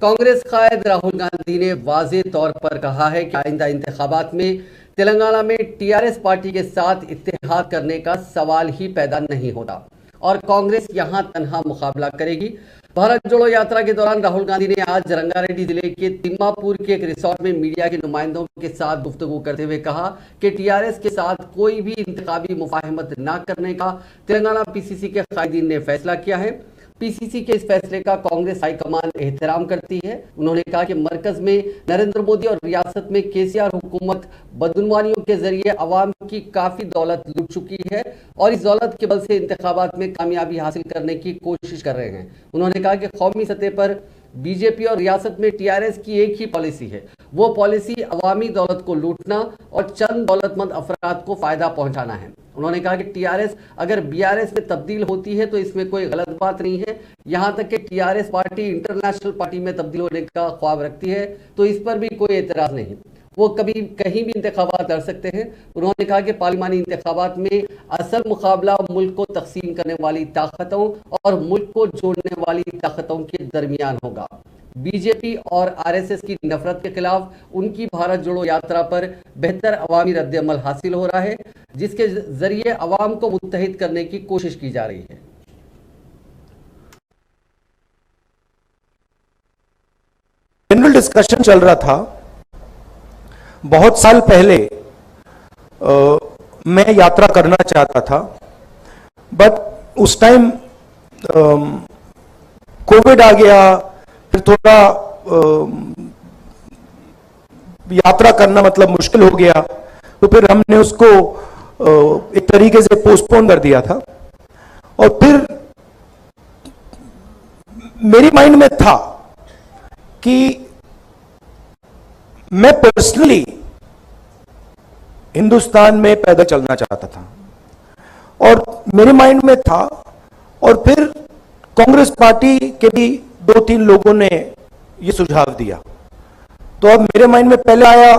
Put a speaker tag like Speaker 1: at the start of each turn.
Speaker 1: कांग्रेस कायद राहुल गांधी ने वाज़े तौर पर कहा है कि आइंदा इंतखाबात में तेलंगाना में टीआरएस पार्टी के साथ इत्तेहाद करने का सवाल ही पैदा नहीं होता और कांग्रेस यहां तन्हा मुकाबला करेगी। भारत जोड़ो यात्रा के दौरान राहुल गांधी ने आज रंगारेड्डी जिले के तिम्मापुर के एक रिसोर्ट में मीडिया के नुमाइंदों के साथ गुफ्तगू करते हुए कहा कि टीआरएस के साथ कोई भी इंतखाबी मुफाहमत न करने का तेलंगाना पीसीसी के कायदीन ने फैसला किया है। पीसीसी के इस फैसले का कांग्रेस हाईकमान एहतराम करती है। उन्होंने कहा कि मरकज में नरेंद्र मोदी और रियासत में केसीआर हुकूमत बदगुमानियों के जरिए अवाम की काफी दौलत लूट चुकी है और इस दौलत के बल से इंतखाबात में कामयाबी हासिल करने की कोशिश कर रहे हैं। उन्होंने कहा कि कौमी सतह पर बीजेपी और रियासत में टीआरएस की एक ही पॉलिसी है, वो पॉलिसी अवामी दौलत को लूटना और चंद दौलतमंद अफराद को फायदा पहुंचाना है। उन्होंने कहा कि टीआरएस अगर बीआरएस में तब्दील होती है तो इसमें कोई गलत बात नहीं है। यहां तक कि टीआरएस पार्टी इंटरनेशनल पार्टी में तब्दील होने का ख्वाब रखती है तो इस पर भी कोई एतराज नहीं, वो कभी कहीं भी इंतखाबात लड़ सकते हैं। उन्होंने कहा कि पार्लिमानी इंतखाबात में असल मुकाबला मुल्क को तकसीम करने वाली ताकतों और मुल्क को जोड़ने वाली ताकतों के दरमियान होगा। बीजेपी और आरएसएस की नफरत के खिलाफ उनकी भारत जोड़ो यात्रा पर बेहतर अवामी रद्द-ए-अमल हासिल हो रहा है, जिसके जरिए अवाम को मुत्तहिद करने की कोशिश की जा रही है।
Speaker 2: जनरल डिस्कशन चल रहा था। बहुत साल पहले मैं यात्रा करना चाहता था, बट उस टाइम कोविड आ गया, फिर थोड़ा यात्रा करना मतलब मुश्किल हो गया, तो फिर हमने उसको एक तरीके से पोस्टपोन कर दिया था। और फिर मेरी माइंड में था कि मैं पर्सनली हिंदुस्तान में पैदल चलना चाहता था और मेरे माइंड में था। और फिर कांग्रेस पार्टी के भी 2-3 लोगों ने यह सुझाव दिया, तो अब मेरे माइंड में पहले आया